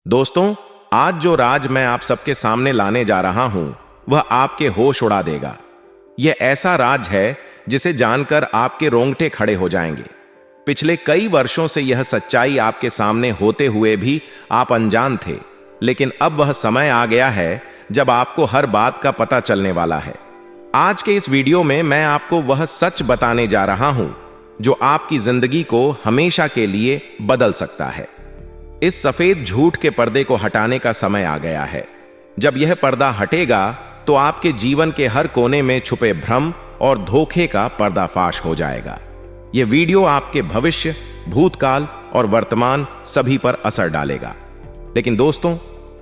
दोस्तों, आज जो राज मैं आप सबके सामने लाने जा रहा हूं वह आपके होश उड़ा देगा। यह ऐसा राज है जिसे जानकर आपके रोंगटे खड़े हो जाएंगे। पिछले कई वर्षों से यह सच्चाई आपके सामने होते हुए भी आप अनजान थे, लेकिन अब वह समय आ गया है जब आपको हर बात का पता चलने वाला है। आज के इस वीडियो में मैं आपको वह सच बताने जा रहा हूं जो आपकी जिंदगी को हमेशा के लिए बदल सकता है। इस सफेद झूठ के पर्दे को हटाने का समय आ गया है। जब यह पर्दा हटेगा तो आपके जीवन के हर कोने में छुपे भ्रम और धोखे का पर्दाफाश हो जाएगा। यह वीडियो आपके भविष्य, भूतकाल और वर्तमान सभी पर असर डालेगा। लेकिन दोस्तों,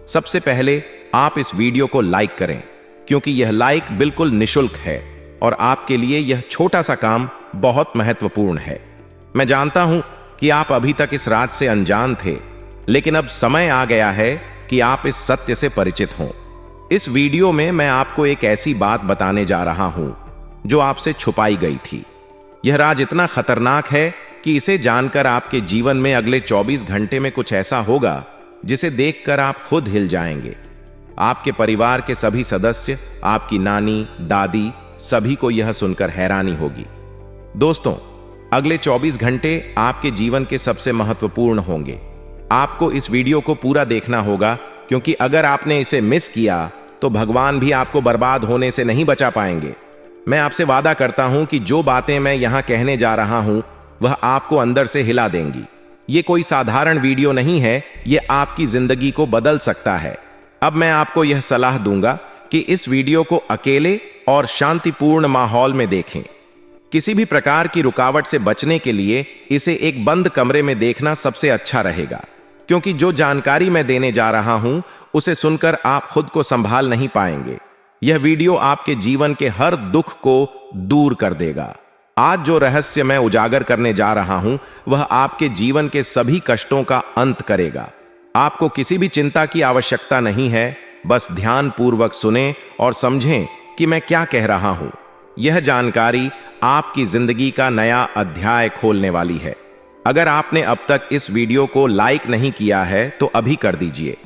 सबसे पहले आप इस वीडियो को लाइक करें, क्योंकि यह लाइक बिल्कुल निशुल्क है और आपके लिए यह छोटा सा काम बहुत महत्वपूर्ण है। मैं जानता हूं कि आप अभी तक इस राज से अनजान थे, लेकिन अब समय आ गया है कि आप इस सत्य से परिचित हों। इस वीडियो में मैं आपको एक ऐसी बात बताने जा रहा हूं जो आपसे छुपाई गई थी। यह राज इतना खतरनाक है कि इसे जानकर आपके जीवन में अगले 24 घंटे में कुछ ऐसा होगा जिसे देखकर आप खुद हिल जाएंगे। आपके परिवार के सभी सदस्य, आपकी नानी, दादी, सभी को यह सुनकर हैरानी होगी। दोस्तों, अगले 24 घंटे आपके जीवन के सबसे महत्वपूर्ण होंगे। आपको इस वीडियो को पूरा देखना होगा, क्योंकि अगर आपने इसे मिस किया तो भगवान भी आपको बर्बाद होने से नहीं बचा पाएंगे। मैं आपसे वादा करता हूं कि जो बातें मैं यहां कहने जा रहा हूं वह आपको अंदर से हिला देंगी। ये कोई साधारण वीडियो नहीं है, यह आपकी जिंदगी को बदल सकता है। अब मैं आपको यह सलाह दूंगा कि इस वीडियो को अकेले और शांतिपूर्ण माहौल में देखें। किसी भी प्रकार की रुकावट से बचने के लिए इसे एक बंद कमरे में देखना सबसे अच्छा रहेगा, क्योंकि जो जानकारी मैं देने जा रहा हूं उसे सुनकर आप खुद को संभाल नहीं पाएंगे। यह वीडियो आपके जीवन के हर दुख को दूर कर देगा। आज जो रहस्य मैं उजागर करने जा रहा हूं वह आपके जीवन के सभी कष्टों का अंत करेगा। आपको किसी भी चिंता की आवश्यकता नहीं है, बस ध्यानपूर्वक सुनें और समझें कि मैं क्या कह रहा हूं। यह जानकारी आपकी जिंदगी का नया अध्याय खोलने वाली है। अगर आपने अब तक इस वीडियो को लाइक नहीं किया है तो अभी कर दीजिए।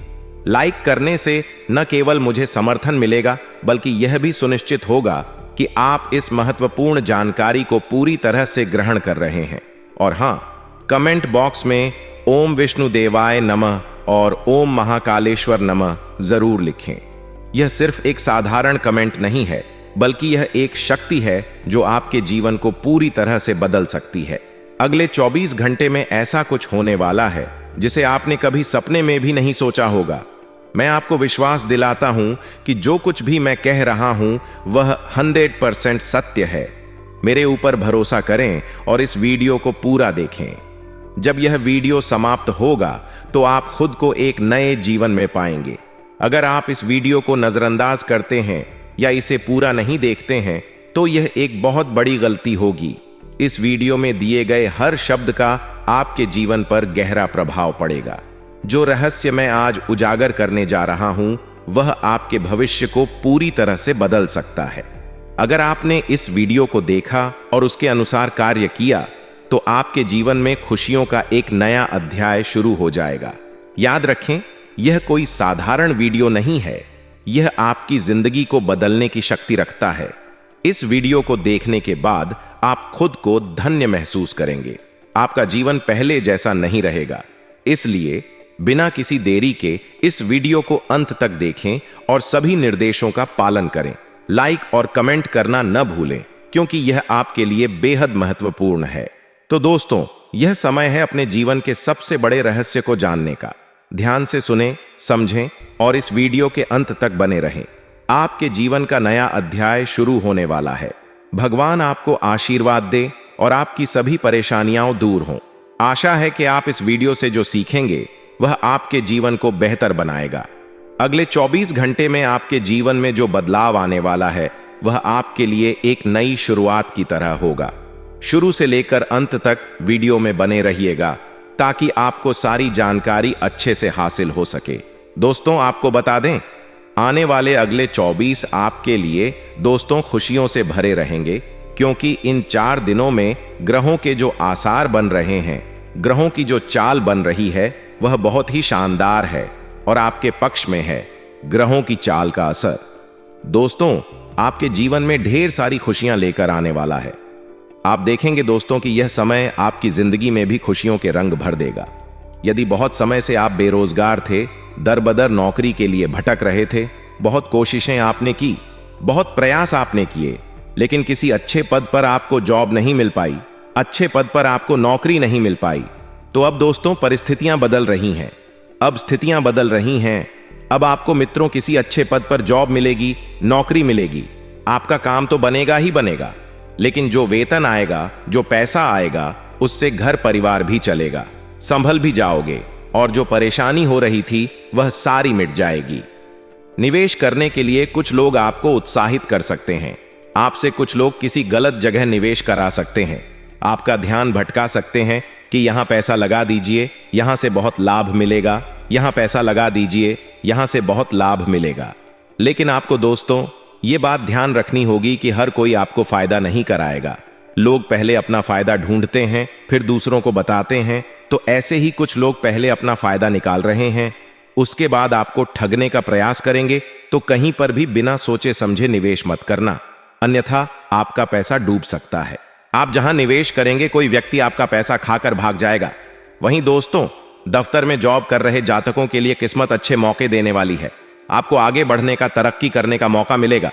लाइक करने से न केवल मुझे समर्थन मिलेगा, बल्कि यह भी सुनिश्चित होगा कि आप इस महत्वपूर्ण जानकारी को पूरी तरह से ग्रहण कर रहे हैं। और हां, कमेंट बॉक्स में ओम विष्णुदेवाय नमः और ओम महाकालेश्वर नमः जरूर लिखें। यह सिर्फ एक साधारण कमेंट नहीं है, बल्कि यह एक शक्ति है जो आपके जीवन को पूरी तरह से बदल सकती है। अगले 24 घंटे में ऐसा कुछ होने वाला है जिसे आपने कभी सपने में भी नहीं सोचा होगा। मैं आपको विश्वास दिलाता हूं कि जो कुछ भी मैं कह रहा हूं वह 100% सत्य है। मेरे ऊपर भरोसा करें और इस वीडियो को पूरा देखें। जब यह वीडियो समाप्त होगा तो आप खुद को एक नए जीवन में पाएंगे। अगर आप इस वीडियो को नजरअंदाज करते हैं या इसे पूरा नहीं देखते हैं तो यह एक बहुत बड़ी गलती होगी। इस वीडियो में दिए गए हर शब्द का आपके जीवन पर गहरा प्रभाव पड़ेगा। जो रहस्य मैं आज उजागर करने जा रहा हूं वह आपके भविष्य को पूरी तरह से बदल सकता है। अगर आपने इस वीडियो को देखा और उसके अनुसार कार्य किया तो आपके जीवन में खुशियों का एक नया अध्याय शुरू हो जाएगा। याद रखें, यह कोई साधारण वीडियो नहीं है, यह आपकी जिंदगी को बदलने की शक्ति रखता है। इस वीडियो को देखने के बाद आप खुद को धन्य महसूस करेंगे। आपका जीवन पहले जैसा नहीं रहेगा। इसलिए बिना किसी देरी के इस वीडियो को अंत तक देखें और सभी निर्देशों का पालन करें। लाइक और कमेंट करना न भूलें, क्योंकि यह आपके लिए बेहद महत्वपूर्ण है। तो दोस्तों, यह समय है अपने जीवन के सबसे बड़े रहस्य को जानने का। ध्यान से सुनें, समझें और इस वीडियो के अंत तक बने रहें। आपके जीवन का नया अध्याय शुरू होने वाला है। भगवान आपको आशीर्वाद दे और आपकी सभी परेशानियां दूर हों। आशा है कि आप इस वीडियो से जो सीखेंगे वह आपके जीवन को बेहतर बनाएगा। अगले 24 घंटे में आपके जीवन में जो बदलाव आने वाला है वह आपके लिए एक नई शुरुआत की तरह होगा। शुरू से लेकर अंत तक वीडियो में बने रहिएगा ताकि आपको सारी जानकारी अच्छे से हासिल हो सके। दोस्तों, आपको बता दें, आने वाले अगले 24 आपके लिए दोस्तों खुशियों से भरे रहेंगे, क्योंकि इन 4 दिनों में ग्रहों के जो आसार बन रहे हैं, ग्रहों की जो चाल बन रही है वह बहुत ही शानदार है। और आपके पक्ष में है ग्रहों की चाल का असर। दोस्तों, आपके जीवन में ढेर सारी खुशियां लेकर आने वाला है। आप देखेंगे दोस्तों कि यह समय आपकी जिंदगी में भी खुशियों के रंग भर देगा। यदि बहुत समय से आप बेरोजगार थे, दर बदर नौकरी के लिए भटक रहे थे, बहुत कोशिशें आपने की, बहुत प्रयास आपने किए, लेकिन किसी अच्छे पद पर आपको जॉब नहीं मिल पाई, अच्छे पद पर आपको नौकरी नहीं मिल पाई, तो अब दोस्तों परिस्थितियां बदल रही हैं। अब स्थितियां बदल रही हैं। अब आपको मित्रों किसी अच्छे पद पर जॉब मिलेगी, नौकरी मिलेगी। आपका काम तो बनेगा ही बनेगा, लेकिन जो वेतन आएगा, जो पैसा आएगा, उससे घर परिवार भी चलेगा, संभल भी जाओगे, और जो परेशानी हो रही थी वह सारी मिट जाएगी। निवेश करने के लिए कुछ लोग आपको उत्साहित कर सकते हैं। आपसे कुछ लोग किसी गलत जगह निवेश करा सकते हैं, आपका ध्यान भटका सकते हैं कि यहां पैसा लगा दीजिए, यहां से बहुत लाभ मिलेगा, यहां पैसा लगा दीजिए, यहां से बहुत लाभ मिलेगा। लेकिन आपको दोस्तों ये बात ध्यान रखनी होगी कि हर कोई आपको फायदा नहीं कराएगा। लोग पहले अपना फायदा ढूंढते हैं, फिर दूसरों को बताते हैं। तो ऐसे ही कुछ लोग पहले अपना फायदा निकाल रहे हैं, उसके बाद आपको ठगने का प्रयास करेंगे। तो कहीं पर भी बिना सोचे समझे निवेश मत करना, अन्यथा आपका पैसा डूब सकता है। आप जहां निवेश करेंगे कोई व्यक्ति आपका पैसा खाकर भाग जाएगा। वहीं दोस्तों, दफ्तर में जॉब कर रहे जातकों के लिए किस्मत अच्छे मौके देने वाली है। आपको आगे बढ़ने का, तरक्की करने का मौका मिलेगा।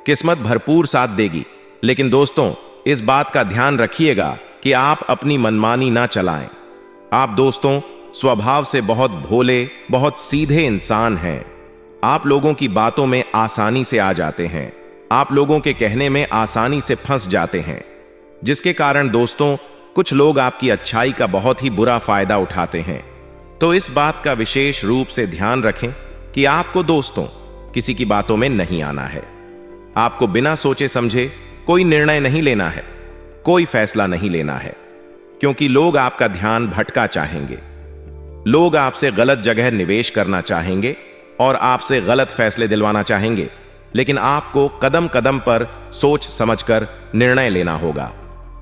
किस्मत भरपूर साथ देगी। लेकिन दोस्तों, इस बात का ध्यान रखिएगा कि आप अपनी मनमानी ना चलाएं। आप दोस्तों स्वभाव से बहुत भोले, बहुत सीधे इंसान हैं। आप लोगों की बातों में आसानी से आ जाते हैं, आप लोगों के कहने में आसानी से फंस जाते हैं, जिसके कारण दोस्तों कुछ लोग आपकी अच्छाई का बहुत ही बुरा फायदा उठाते हैं। तो इस बात का विशेष रूप से ध्यान रखें कि आपको दोस्तों किसी की बातों में नहीं आना है। आपको बिना सोचे समझे कोई निर्णय नहीं लेना है, कोई फैसला नहीं लेना है, क्योंकि लोग आपका ध्यान भटका चाहेंगे। लोग आपसे गलत जगह निवेश करना चाहेंगे और आपसे गलत फैसले दिलवाना चाहेंगे। लेकिन आपको कदम कदम पर सोच समझकर निर्णय लेना होगा।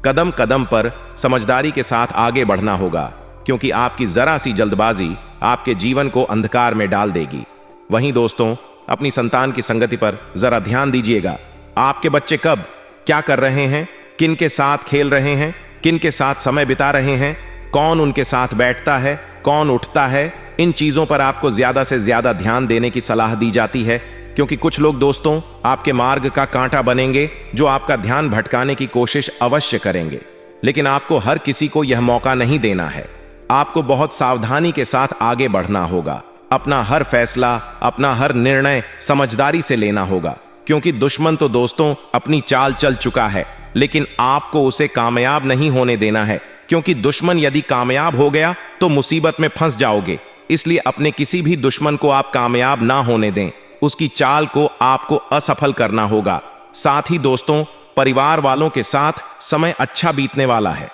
कदम कदम पर समझदारी के साथ आगे बढ़ना होगा, क्योंकि आपकी जरा सी जल्दबाजी आपके जीवन को अंधकार में डाल देगी। वहीं दोस्तों, अपनी संतान की संगति पर जरा ध्यान दीजिएगा। आपके बच्चे कब क्या कर रहे हैं, किन के साथ खेल रहे हैं, किन के साथ समय बिता रहे हैं, कौन उनके साथ बैठता है, कौन उठता है, इन चीजों पर आपको ज्यादा से ज्यादा ध्यान देने की सलाह दी जाती है। क्योंकि कुछ लोग दोस्तों आपके मार्ग का कांटा बनेंगे, जो आपका ध्यान भटकाने की कोशिश अवश्य करेंगे। लेकिन आपको हर किसी को यह मौका नहीं देना है। आपको बहुत सावधानी के साथ आगे बढ़ना होगा। अपना हर फैसला, अपना हर निर्णय समझदारी से लेना होगा, क्योंकि दुश्मन तो दोस्तों अपनी चाल चल चुका है, लेकिन आपको उसे कामयाब नहीं होने देना है। क्योंकि दुश्मन यदि कामयाब हो गया तो मुसीबत में फंस जाओगे। इसलिए अपने किसी भी दुश्मन को आप कामयाब ना होने दें, उसकी चाल को आपको असफल करना होगा। साथ ही दोस्तों, परिवार वालों के साथ समय अच्छा बीतने वाला है।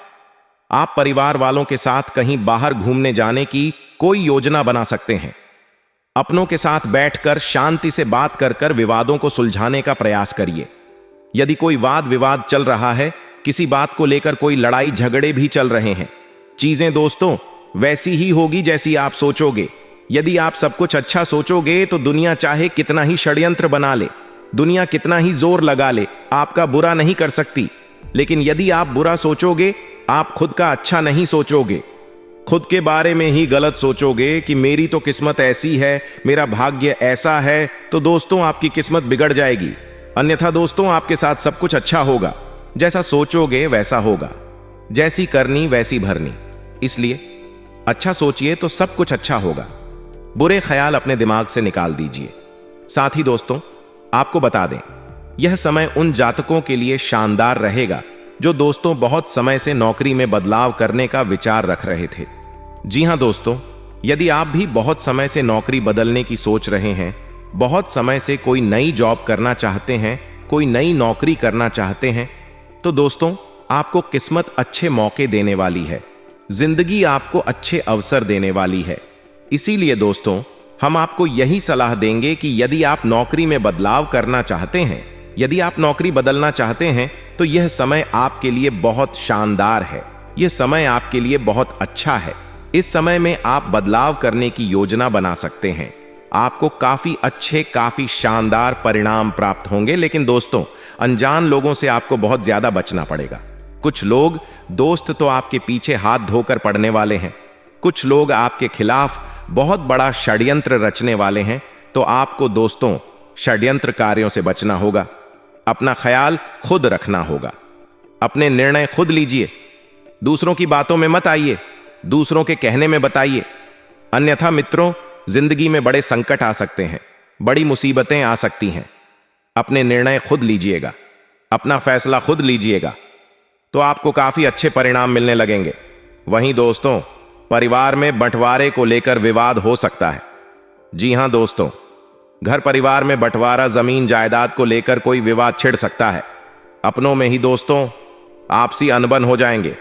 आप परिवार वालों के साथ कहीं बाहर घूमने जाने की कोई योजना बना सकते हैं। अपनों के साथ बैठकर शांति से बात कर विवादों को सुलझाने का प्रयास करिए। यदि कोई वाद विवाद चल रहा है, किसी बात को लेकर कोई लड़ाई झगड़े भी चल रहे हैं, चीजें दोस्तों वैसी ही होगी जैसी आप सोचोगे। यदि आप सब कुछ अच्छा सोचोगे तो दुनिया चाहे कितना ही षड्यंत्र बना ले, दुनिया कितना ही जोर लगा ले, आपका बुरा नहीं कर सकती। लेकिन यदि आप बुरा सोचोगे, आप खुद का अच्छा नहीं सोचोगे, खुद के बारे में ही गलत सोचोगे कि मेरी तो किस्मत ऐसी है, मेरा भाग्य ऐसा है, तो दोस्तों आपकी किस्मत बिगड़ जाएगी। अन्यथा दोस्तों आपके साथ सब कुछ अच्छा होगा। जैसा सोचोगे वैसा होगा, जैसी करनी वैसी भरनी। इसलिए अच्छा सोचिए तो सब कुछ अच्छा होगा। बुरे ख्याल अपने दिमाग से निकाल दीजिए। साथ ही दोस्तों आपको बता दें, यह समय उन जातकों के लिए शानदार रहेगा जो दोस्तों बहुत समय से नौकरी में बदलाव करने का विचार रख रहे थे। जी हां दोस्तों, यदि आप भी बहुत समय से नौकरी बदलने की सोच रहे हैं, बहुत समय से कोई नई जॉब करना चाहते हैं, कोई नई नौकरी करना चाहते हैं, तो दोस्तों आपको किस्मत अच्छे मौके देने वाली है। जिंदगी आपको अच्छे अवसर देने वाली है। इसीलिए दोस्तों हम आपको यही सलाह देंगे कि यदि आप नौकरी में बदलाव करना चाहते हैं, यदि आप नौकरी बदलना चाहते हैं, तो यह समय आपके लिए बहुत शानदार है। यह समय आपके लिए बहुत अच्छा है। इस समय में आप बदलाव करने की योजना बना सकते हैं। आपको काफी अच्छे, काफी शानदार परिणाम प्राप्त होंगे। लेकिन दोस्तों, अनजान लोगों से आपको बहुत ज्यादा बचना पड़ेगा। कुछ लोग दोस्त तो आपके पीछे हाथ धोकर पड़ने वाले हैं, कुछ लोग आपके खिलाफ बहुत बड़ा षड्यंत्र रचने वाले हैं। तो आपको दोस्तों षड्यंत्रकारियों से बचना होगा। अपना ख्याल खुद रखना होगा। अपने निर्णय खुद लीजिए। दूसरों की बातों में मत आइए, दूसरों के कहने में बताइए। अन्यथा मित्रों, जिंदगी में बड़े संकट आ सकते हैं, बड़ी मुसीबतें आ सकती हैं। अपने निर्णय खुद लीजिएगा, अपना फैसला खुद लीजिएगा, तो आपको काफी अच्छे परिणाम मिलने लगेंगे। वहीं दोस्तों, परिवार में बंटवारे को लेकर विवाद हो सकता है। जी हां दोस्तों, घर परिवार में बंटवारा, जमीन जायदाद को लेकर कोई विवाद छिड़ सकता है। अपनों में ही दोस्तों आपसी अनबन हो जाएंगे।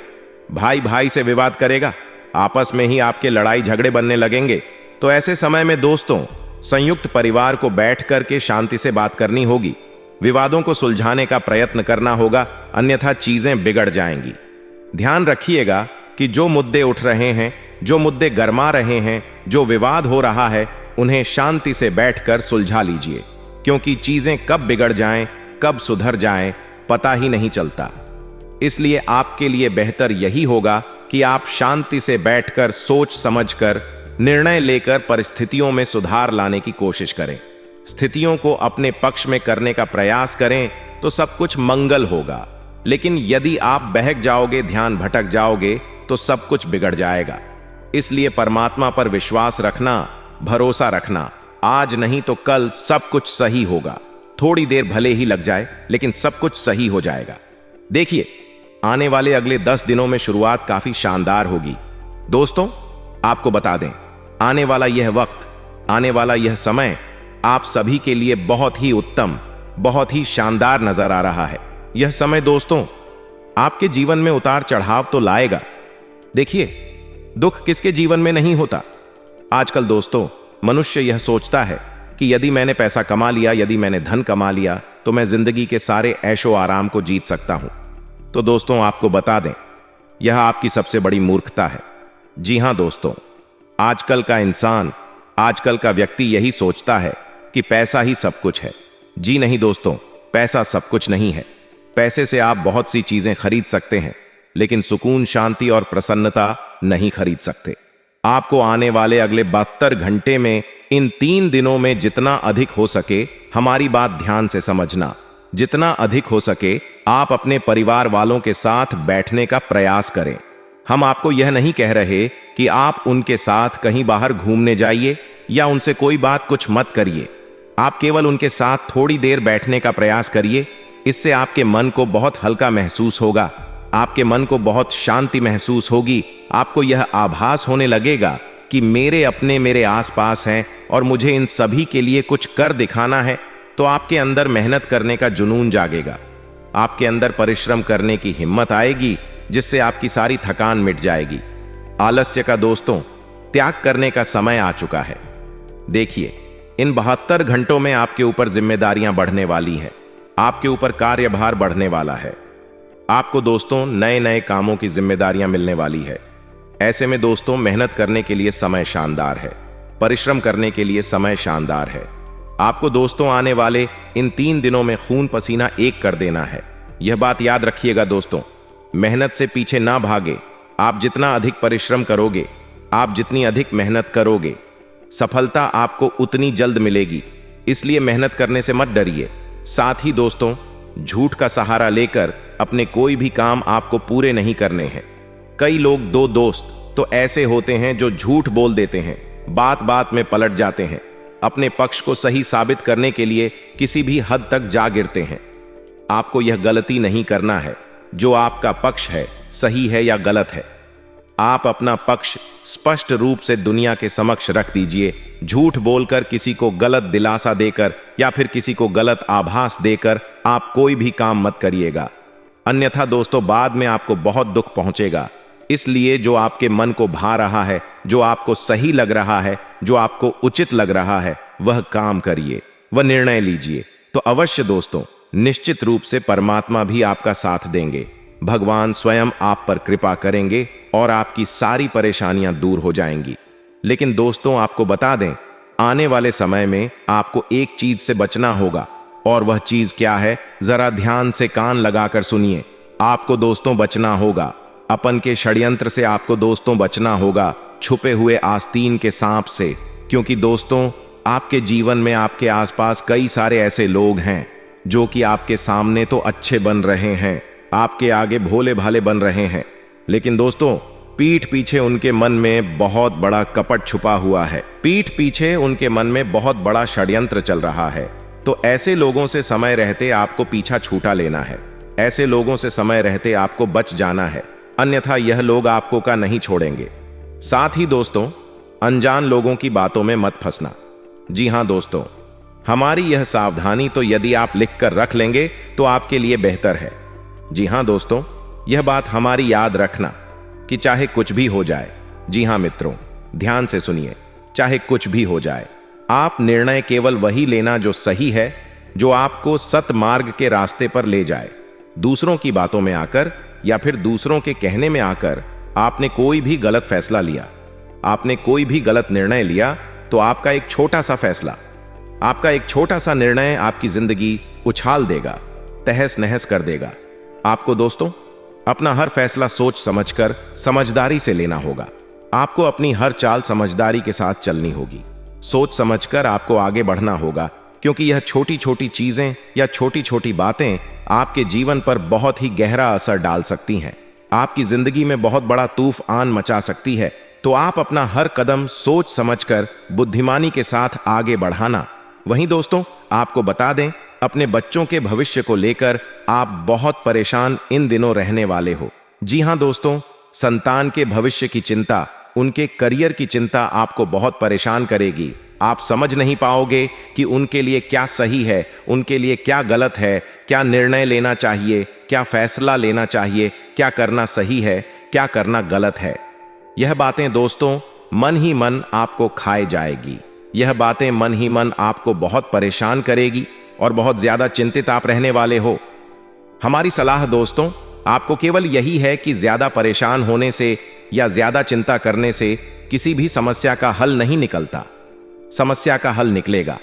भाई भाई से विवाद करेगा, आपस में ही आपके लड़ाई झगड़े बनने लगेंगे। तो ऐसे समय में दोस्तों संयुक्त परिवार को बैठ करके शांति से बात करनी होगी, विवादों को सुलझाने का प्रयत्न करना होगा, अन्यथा चीजें बिगड़ जाएंगी। ध्यान रखिएगा कि जो मुद्दे उठ रहे हैं, जो मुद्दे गरमा रहे हैं, जो विवाद हो रहा है, उन्हें शांति से बैठकर सुलझा लीजिए, क्योंकि चीजें कब बिगड़ जाएं, कब सुधर जाएं, पता ही नहीं चलता। इसलिए आपके लिए बेहतर यही होगा कि आप शांति से बैठकर सोच समझकर निर्णय लेकर परिस्थितियों में सुधार लाने की कोशिश करें। स्थितियों को अपने पक्ष में करने का प्रयास करें तो सब कुछ मंगल होगा। लेकिन यदि आप बहक जाओगे, ध्यान भटक जाओगे, तो सब कुछ बिगड़ जाएगा। इसलिए परमात्मा पर विश्वास रखना, भरोसा रखना। आज नहीं तो कल सब कुछ सही होगा। थोड़ी देर भले ही लग जाए, लेकिन सब कुछ सही हो जाएगा। देखिए, आने वाले अगले 10 दिनों में शुरुआत काफी शानदार होगी। दोस्तों, आपको बता दें, आने वाला यह वक्त, आने वाला यह समय आप सभी के लिए बहुत ही उत्तम, बहुत ही शानदार नजर आ रहा है। यह समय दोस्तों आपके जीवन में उतार चढ़ाव तो लाएगा। देखिए, दुख किसके जीवन में नहीं होता। आजकल दोस्तों मनुष्य यह सोचता है कि यदि मैंने पैसा कमा लिया, यदि मैंने धन कमा लिया, तो मैं जिंदगी के सारे ऐशो आराम को जीत सकता हूं। तो दोस्तों आपको बता दें, यह आपकी सबसे बड़ी मूर्खता है। जी हां दोस्तों, आजकल का इंसान, आजकल का व्यक्ति यही सोचता है कि पैसा ही सब कुछ है। जी नहीं दोस्तों, पैसा सब कुछ नहीं है। पैसे से आप बहुत सी चीजें खरीद सकते हैं, लेकिन सुकून, शांति और प्रसन्नता नहीं खरीद सकते। आपको आने वाले अगले 72 घंटे में, इन 3 दिनों में जितना अधिक हो सके हमारी बात ध्यान से समझना, जितना अधिक हो सके आप अपने परिवार वालों के साथ बैठने का प्रयास करें। हम आपको यह नहीं कह रहे कि आप उनके साथ कहीं बाहर घूमने जाइए या उनसे कोई बात कुछ मत करिए। आप केवल उनके साथ थोड़ी देर बैठने का प्रयास करिए। इससे आपके मन को बहुत हल्का महसूस होगा, आपके मन को बहुत शांति महसूस होगी। आपको यह आभास होने लगेगा कि मेरे अपने मेरे आसपास हैं और मुझे इन सभी के लिए कुछ कर दिखाना है। तो आपके अंदर मेहनत करने का जुनून जागेगा, आपके अंदर परिश्रम करने की हिम्मत आएगी, जिससे आपकी सारी थकान मिट जाएगी। आलस्य का दोस्तों त्याग करने का समय आ चुका है। देखिए, इन 72 घंटों में आपके ऊपर जिम्मेदारियां बढ़ने वाली हैं, आपके ऊपर कार्यभार बढ़ने वाला है। आपको दोस्तों नए नए कामों की जिम्मेदारियां मिलने वाली है। ऐसे में दोस्तों मेहनत करने के लिए समय शानदार है, परिश्रम करने के लिए समय शानदार है। आपको दोस्तों आने वाले इन 3 दिनों में खून पसीना एक कर देना है। यह बात याद रखिएगा दोस्तों, मेहनत से पीछे ना भागे। आप जितना अधिक परिश्रम करोगे, आप जितनी अधिक मेहनत करोगे, सफलता आपको उतनी जल्द मिलेगी। इसलिए मेहनत करने से मत डरिए। साथ ही दोस्तों, झूठ का सहारा लेकर अपने कोई भी काम आपको पूरे नहीं करने हैं। कई लोग, 2 दोस्त तो ऐसे होते हैं जो झूठ बोल देते हैं, बात बात में पलट जाते हैं, अपने पक्ष को सही साबित करने के लिए किसी भी हद तक जा गिरते हैं। आपको यह गलती नहीं करना है। जो आपका पक्ष है, सही है या गलत है, आप अपना पक्ष स्पष्ट रूप से दुनिया के समक्ष रख दीजिए। झूठ बोलकर, किसी को गलत दिलासा देकर या फिर किसी को गलत आभास देकर आप कोई भी काम मत करिएगा, अन्यथा दोस्तों बाद में आपको बहुत दुख पहुंचेगा। इसलिए जो आपके मन को भा रहा है, जो आपको सही लग रहा है, जो आपको उचित लग रहा है, वह काम करिए, वह निर्णय लीजिए। तो अवश्य दोस्तों निश्चित रूप से परमात्मा भी आपका साथ देंगे, भगवान स्वयं आप पर कृपा करेंगे और आपकी सारी परेशानियां दूर हो जाएंगी। लेकिन दोस्तों, आपको बता दें, आने वाले समय में आपको एक चीज से बचना होगा, और वह चीज क्या है, जरा ध्यान से कान लगाकर सुनिए। आपको दोस्तों बचना होगा अपन के षड्यंत्र से, आपको दोस्तों बचना होगा छुपे हुए आस्तीन के सांप से। क्योंकि दोस्तों, आपके जीवन में आपके आसपास कई सारे ऐसे लोग हैं जो कि आपके सामने तो अच्छे बन रहे हैं, आपके आगे भोले भाले बन रहे हैं, लेकिन दोस्तों पीठ पीछे उनके मन में बहुत बड़ा कपट छुपा हुआ है। पीठ पीछे उनके मन में बहुत बड़ा षड्यंत्र चल रहा है। तो ऐसे लोगों से समय रहते आपको पीछा छूटा लेना है। ऐसे लोगों से समय रहते आपको बच जाना है, अन्यथा यह लोग आपको का नहीं छोड़ेंगे। साथ ही दोस्तों, अनजान लोगों की बातों में मत फंसना। जी हां दोस्तों, हमारी यह सावधानी तो यदि आप लिख कर रख लेंगे तो आपके लिए बेहतर है। जी हां दोस्तों, यह बात हमारी याद रखना कि चाहे कुछ भी हो जाए, जी हां मित्रों, ध्यान से सुनिए, चाहे कुछ भी हो जाए, आप निर्णय केवल वही लेना जो सही है, जो आपको सतमार्ग के रास्ते पर ले जाए। दूसरों की बातों में आकर या फिर दूसरों के कहने में आकर आपने कोई भी गलत फैसला लिया, आपने कोई भी गलत निर्णय लिया, तो आपका एक छोटा सा फैसला, आपका एक छोटा सा निर्णय आपकी जिंदगी उछाल देगा, तहस नहस कर देगा। आपको दोस्तों अपना हर फैसला सोच समझकर समझदारी से लेना होगा। आपको अपनी हर चाल समझदारी के साथ चलनी होगी। सोच समझकर आपको आगे बढ़ना होगा, क्योंकि यह छोटी छोटी चीजें या छोटी छोटी बातें आपके जीवन पर बहुत ही गहरा असर डाल सकती हैं, आपकी जिंदगी में बहुत बड़ा तूफान मचा सकती है। तो आप अपना हर कदम सोच समझकर बुद्धिमानी के साथ आगे बढ़ाना। वहीं दोस्तों, आपको बता दें, अपने बच्चों के भविष्य को लेकर आप बहुत परेशान इन दिनों रहने वाले हो। जी हां दोस्तों, संतान के भविष्य की चिंता, उनके करियर की चिंता आपको बहुत परेशान करेगी। आप समझ नहीं पाओगे कि उनके लिए क्या सही है, उनके लिए क्या गलत है, क्या निर्णय लेना चाहिए, क्या फैसला लेना चाहिए, क्या करना सही है, क्या करना गलत है। यह बातें दोस्तों मन ही मन आपको खाए जाएगी। यह बातें मन ही मन आपको बहुत परेशान करेगी और बहुत ज्यादा चिंतित आप रहने वाले हो। हमारी सलाह दोस्तों आपको केवल यही है कि ज्यादा परेशान होने से या ज्यादा चिंता करने से किसी भी समस्या का हल नहीं निकलता। समस्या का हल निकलेगा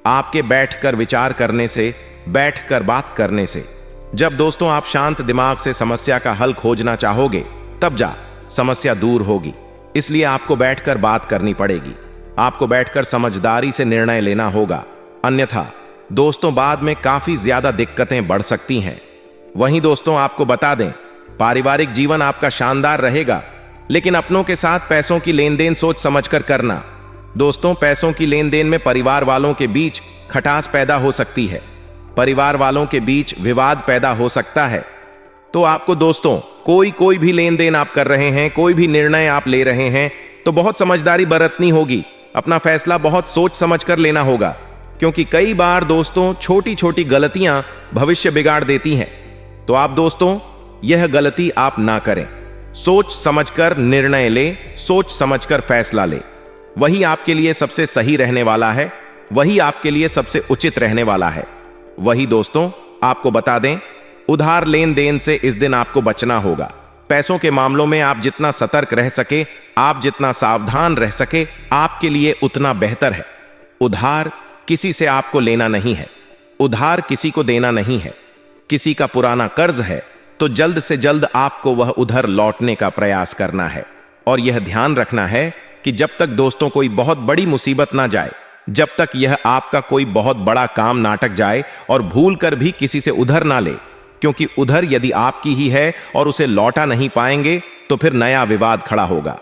आपके बैठकर विचार करने से, बैठकर बात करने से। जब दोस्तों आप शांत दिमाग से समस्या का हल खोजना चाहोगे, तब जा समस्या दूर होगी। इसलिए आपको बैठकर बात करनी पड़ेगी, आपको बैठकर समझदारी से निर्णय लेना होगा, अन्यथा दोस्तों बाद में काफी ज्यादा दिक्कतें बढ़ सकती हैं। वहीं दोस्तों आपको बता दें, पारिवारिक जीवन आपका शानदार रहेगा, लेकिन अपनों के साथ पैसों की लेन देन सोच समझकर करना। दोस्तों पैसों की लेन देन में परिवार वालों के बीच खटास पैदा हो सकती है, परिवार वालों के बीच विवाद पैदा हो सकता है। तो आपको दोस्तों कोई भी लेन देन आप कर रहे हैं, कोई भी निर्णय आप ले रहे हैं, तो बहुत समझदारी बरतनी होगी। अपना फैसला बहुत सोच समझ कर लेना होगा, क्योंकि कई बार दोस्तों छोटी छोटी गलतियां भविष्य बिगाड़ देती हैं। तो आप दोस्तों यह गलती आप ना करें। सोच समझकर निर्णय ले, सोच समझकर फैसला ले। वही आपके लिए सबसे सही रहने वाला है, वही आपके लिए सबसे उचित रहने वाला है। वही दोस्तों आपको बता दें, उधार लेन देन से इस दिन आपको बचना होगा। पैसों के मामलों में आप जितना सतर्क रह सके, आप जितना सावधान रह सके, आपके लिए उतना बेहतर है। उधार किसी से आपको लेना नहीं है, उधार किसी को देना नहीं है। किसी का पुराना कर्ज है तो जल्द से जल्द आपको वह उधर लौटने का प्रयास करना है। और यह ध्यान रखना है कि जब तक दोस्तों कोई बहुत बड़ी मुसीबत ना जाए, जब तक यह आपका कोई बहुत बड़ा काम नाटक जाए और भूल कर भी किसी से उधर ना ले, क्योंकि उधर यदि आपकी ही है और उसे लौटा नहीं पाएंगे तो फिर नया विवाद खड़ा होगा,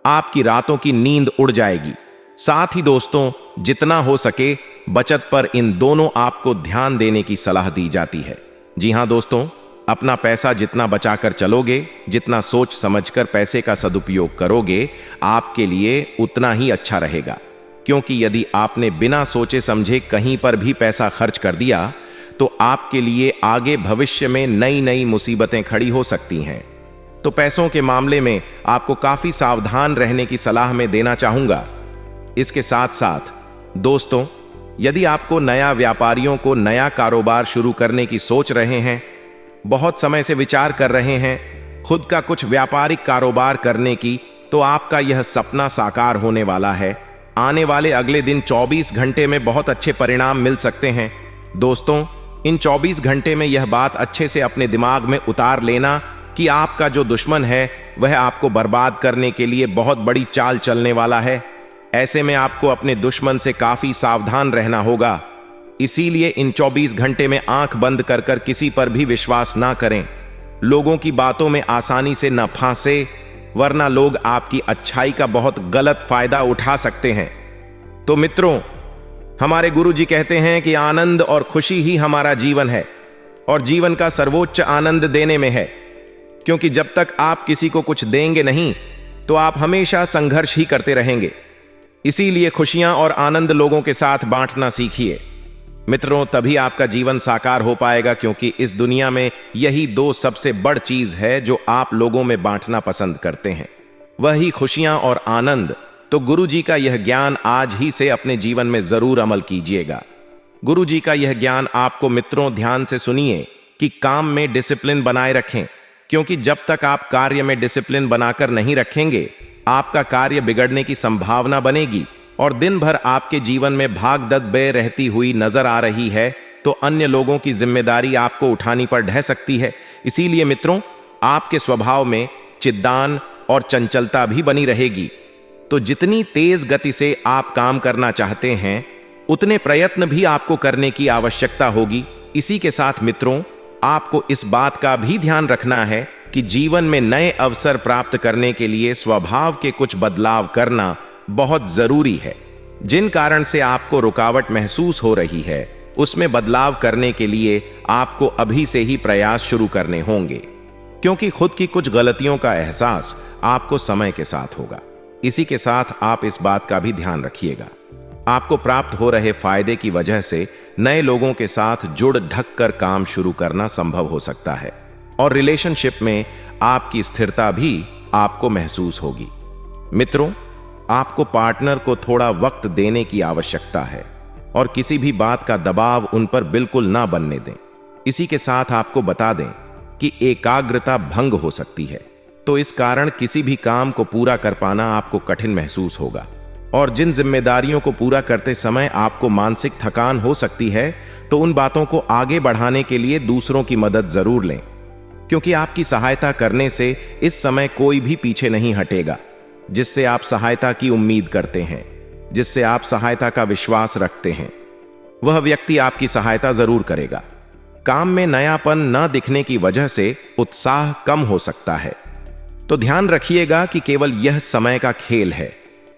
आपकी रातों की नींद उड़ जाएगी। साथ ही दोस्तों जितना हो सके बचत पर इन दोनों आपको ध्यान देने की सलाह दी जाती है। जी हां दोस्तों, अपना पैसा जितना बचाकर चलोगे, जितना सोच समझकर पैसे का सदुपयोग करोगे, आपके लिए उतना ही अच्छा रहेगा। क्योंकि यदि आपने बिना सोचे समझे कहीं पर भी पैसा खर्च कर दिया तो आपके लिए आगे भविष्य में नई नई मुसीबतें खड़ी हो सकती हैं। तो पैसों के मामले में आपको काफी सावधान रहने की सलाह मैं देना चाहूंगा। इसके साथ साथ दोस्तों यदि आपको नया व्यापारियों को नया कारोबार शुरू करने की सोच रहे हैं, बहुत समय से विचार कर रहे हैं, खुद का कुछ व्यापारिक कारोबार करने की, तो आपका यह सपना साकार होने वाला है। आने वाले अगले दिन 24 घंटे में बहुत अच्छे परिणाम मिल सकते हैं। दोस्तों, इन 24 घंटे में यह बात अच्छे से अपने दिमाग में उतार लेना कि आपका जो दुश्मन है वह आपको बर्बाद करने के लिए बहुत बड़ी चाल चलने वाला है। ऐसे में आपको अपने दुश्मन से काफी सावधान रहना होगा। इसीलिए इन 24 घंटे में आंख बंद कर कर किसी पर भी विश्वास ना करें। लोगों की बातों में आसानी से न फंसे, वरना लोग आपकी अच्छाई का बहुत गलत फायदा उठा सकते हैं। तो मित्रों, हमारे गुरुजी कहते हैं कि आनंद और खुशी ही हमारा जीवन है और जीवन का सर्वोच्च आनंद देने में है। क्योंकि जब तक आप किसी को कुछ देंगे नहीं, तो आप हमेशा संघर्ष ही करते रहेंगे। इसीलिए खुशियां और आनंद लोगों के साथ बांटना सीखिए। मित्रों, तभी आपका जीवन साकार हो पाएगा, क्योंकि इस दुनिया में यही दो सबसे बड़ चीज है जो आप लोगों में बांटना पसंद करते हैं, वही खुशियां और आनंद। तो गुरुजी का यह ज्ञान आज ही से अपने जीवन में जरूर अमल कीजिएगा। गुरुजी का यह ज्ञान आपको, मित्रों, ध्यान से सुनिए कि काम में डिसिप्लिन बनाए रखें, क्योंकि जब तक आप कार्य में डिसिप्लिन बनाकर नहीं रखेंगे, आपका कार्य बिगड़ने की संभावना बनेगी और दिन भर आपके जीवन में भाग दौड़ बह रहती हुई नजर आ रही है, तो अन्य लोगों की जिम्मेदारी आपको उठानी पर ढह सकती है। इसीलिए मित्रों, आपके स्वभाव में चिद्दान और चंचलता भी बनी रहेगी। तो जितनी तेज गति से आप काम करना चाहते हैं, उतने प्रयत्न भी आपको करने की आवश्यकता होगी। इसी के साथ मित्रों, आपको इस बात का भी ध्यान रखना है कि जीवन में नए अवसर प्राप्त करने के लिए स्वभाव के कुछ बदलाव करना बहुत जरूरी है। जिन कारण से आपको रुकावट महसूस हो रही है, उसमें बदलाव करने के लिए आपको अभी से ही प्रयास शुरू करने होंगे, क्योंकि खुद की कुछ गलतियों का एहसास आपको समय के साथ होगा। इसी के साथ आप इस बात का भी ध्यान रखिएगा, आपको प्राप्त हो रहे फायदे की वजह से नए लोगों के साथ जुड़ ढक कर काम शुरू करना संभव हो सकता है और रिलेशनशिप में आपकी स्थिरता भी आपको महसूस होगी। मित्रों, आपको पार्टनर को थोड़ा वक्त देने की आवश्यकता है और किसी भी बात का दबाव उन पर बिल्कुल ना बनने दें। इसी के साथ आपको बता दें कि एकाग्रता भंग हो सकती है, तो इस कारण किसी भी काम को पूरा कर पाना आपको कठिन महसूस होगा और जिन जिम्मेदारियों को पूरा करते समय आपको मानसिक थकान हो सकती है, तो उन बातों को आगे बढ़ाने के लिए दूसरों की मदद जरूर लें, क्योंकि आपकी सहायता करने से इस समय कोई भी पीछे नहीं हटेगा। जिससे आप सहायता की उम्मीद करते हैं, जिससे आप सहायता का विश्वास रखते हैं, वह व्यक्ति आपकी सहायता जरूर करेगा। काम में नयापन न दिखने की वजह से उत्साह कम हो सकता है, तो ध्यान रखिएगा कि केवल यह समय का खेल है,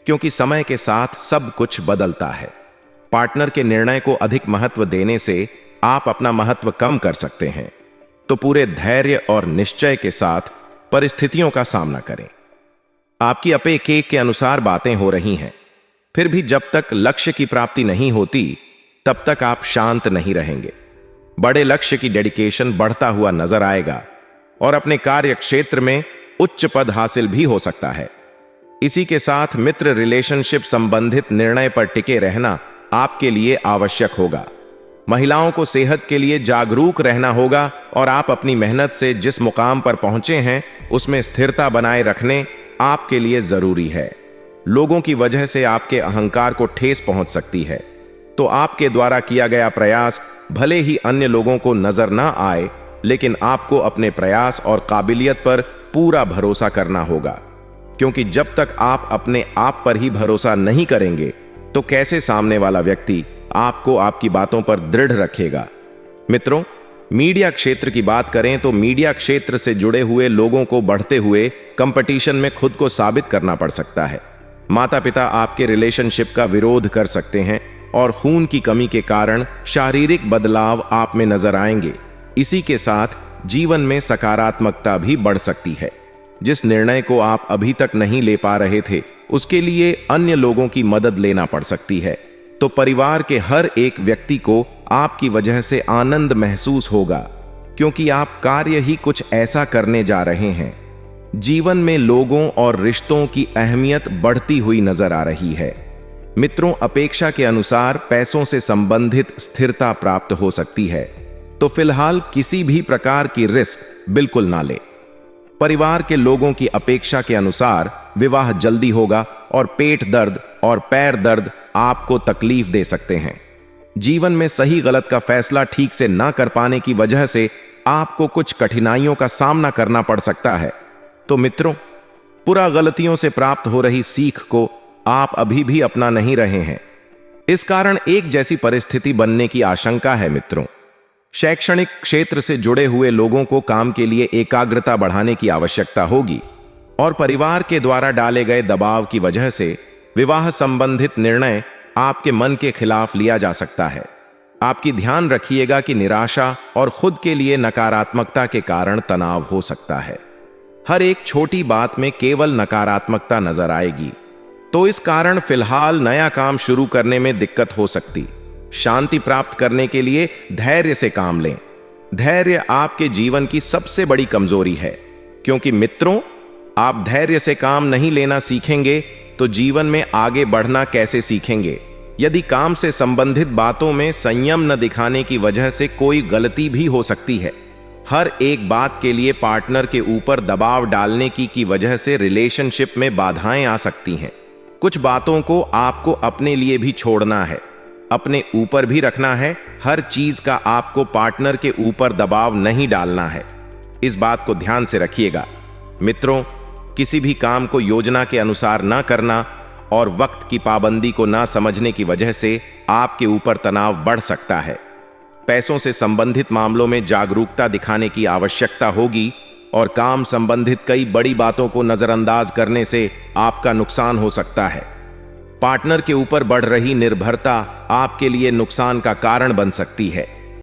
क्योंकि समय के साथ सब कुछ बदलता है। पार्टनर के निर्णय को अधिक महत्व देने से आप अपना महत्व कम कर सकते हैं, तो पूरे धैर्य और निश्चय के साथ परिस्थितियों का सामना करें। आपकी अपेक्षा के अनुसार बातें हो रही हैं, फिर भी जब तक लक्ष्य की प्राप्ति नहीं होती, तब तक आप शांत नहीं रहेंगे। बड़े लक्ष्य की डेडिकेशन बढ़ता हुआ नजर आएगा और अपने कार्य क्षेत्र में उच्च पद हासिल भी हो सकता है। इसी के साथ मित्र रिलेशनशिप संबंधित निर्णय पर टिके रहना आपके लिए आवश्यक होगा। महिलाओं को सेहत के लिए जागरूक रहना होगा और आप अपनी मेहनत से जिस मुकाम पर पहुंचे हैं, उसमें स्थिरता बनाए रखने आपके लिए जरूरी है। लोगों की वजह से आपके अहंकार को ठेस पहुंच सकती है, तो आपके द्वारा किया गया प्रयास भले ही अन्य लोगों को नजर ना आए, लेकिन आपको अपने प्रयास और काबिलियत पर पूरा भरोसा करना होगा, क्योंकि जब तक आप अपने आप पर ही भरोसा नहीं करेंगे, तो कैसे सामने वाला व्यक्ति आपको आपकी बातों पर दृढ़ रखेगा। मित्रों, मीडिया क्षेत्र की बात करें तो मीडिया क्षेत्र से जुड़े हुए लोगों को बढ़ते हुए कंपटीशन में खुद को साबित करना पड़ सकता है। माता पिता आपके रिलेशनशिप का विरोध कर सकते हैं और खून की कमी के कारण शारीरिक बदलाव आप में नजर आएंगे। इसी के साथ जीवन में सकारात्मकता भी बढ़ सकती है। जिस निर्णय को आप अभी तक नहीं ले पा रहे थे, उसके लिए अन्य लोगों की मदद लेना पड़ सकती है, तो परिवार के हर एक व्यक्ति को आपकी वजह से आनंद महसूस होगा, क्योंकि आप कार्य ही कुछ ऐसा करने जा रहे हैं। जीवन में लोगों और रिश्तों की अहमियत बढ़ती हुई नजर आ रही है। मित्रों, अपेक्षा के अनुसार पैसों से संबंधित स्थिरता प्राप्त हो सकती है, तो फिलहाल किसी भी प्रकार की रिस्क बिल्कुल ना ले। परिवार के लोगों की अपेक्षा के अनुसार विवाह जल्दी होगा और पेट दर्द और पैर दर्द आपको तकलीफ दे सकते हैं। जीवन में सही गलत का फैसला ठीक से ना कर पाने की वजह से आपको कुछ कठिनाइयों का सामना करना पड़ सकता है। तो मित्रों, पूरा गलतियों से प्राप्त हो रही सीख को आप अभी भी अपना नहीं रहे हैं। इस कारण एक जैसी परिस्थिति बनने की आशंका है। मित्रों, शैक्षणिक क्षेत्र से जुड़े हुए लोगों को काम के लिए एकाग्रता बढ़ाने की आवश्यकता होगी और परिवार के द्वारा डाले गए दबाव की वजह से विवाह संबंधित निर्णय आपके मन के खिलाफ लिया जा सकता है। आपकी ध्यान रखिएगा कि निराशा और खुद के लिए नकारात्मकता के कारण तनाव हो सकता है। हर एक छोटी बात में केवल नकारात्मकता नजर आएगी, तो इस कारण फिलहाल नया काम शुरू करने में दिक्कत हो सकती। शांति प्राप्त करने के लिए धैर्य से काम लें। धैर्य आपके जीवन की सबसे बड़ी कमजोरी है, क्योंकि मित्रों, आप धैर्य से काम नहीं लेना सीखेंगे तो जीवन में आगे बढ़ना कैसे सीखेंगे। यदि काम से संबंधित बातों में संयम न दिखाने की वजह से कोई गलती भी हो सकती है। हर एक बात के लिए पार्टनर के ऊपर दबाव डालने की वजह से रिलेशनशिप में बाधाएं आ सकती हैं। कुछ बातों को आपको अपने लिए भी छोड़ना है, अपने ऊपर भी रखना है। हर चीज का आपको पार्टनर के ऊपर दबाव नहीं डालना है। इस बात को ध्यान से रखिएगा। मित्रों, किसी भी काम को योजना के अनुसार ना करना और वक्त की पाबंदी को ना समझने की वजह से आपके ऊपर तनाव बढ़ सकता है। पैसों से संबंधित मामलों में जागरूकता दिखाने की आवश्यकता होगी और काम संबंधित कई बड़ी बातों को नजरअंदाज करने से आपका नुकसान हो सकता है। पार्टनर के ऊपर बढ़ रही निर्भरता आपके लिए नुकसान का कारण बन सकती है।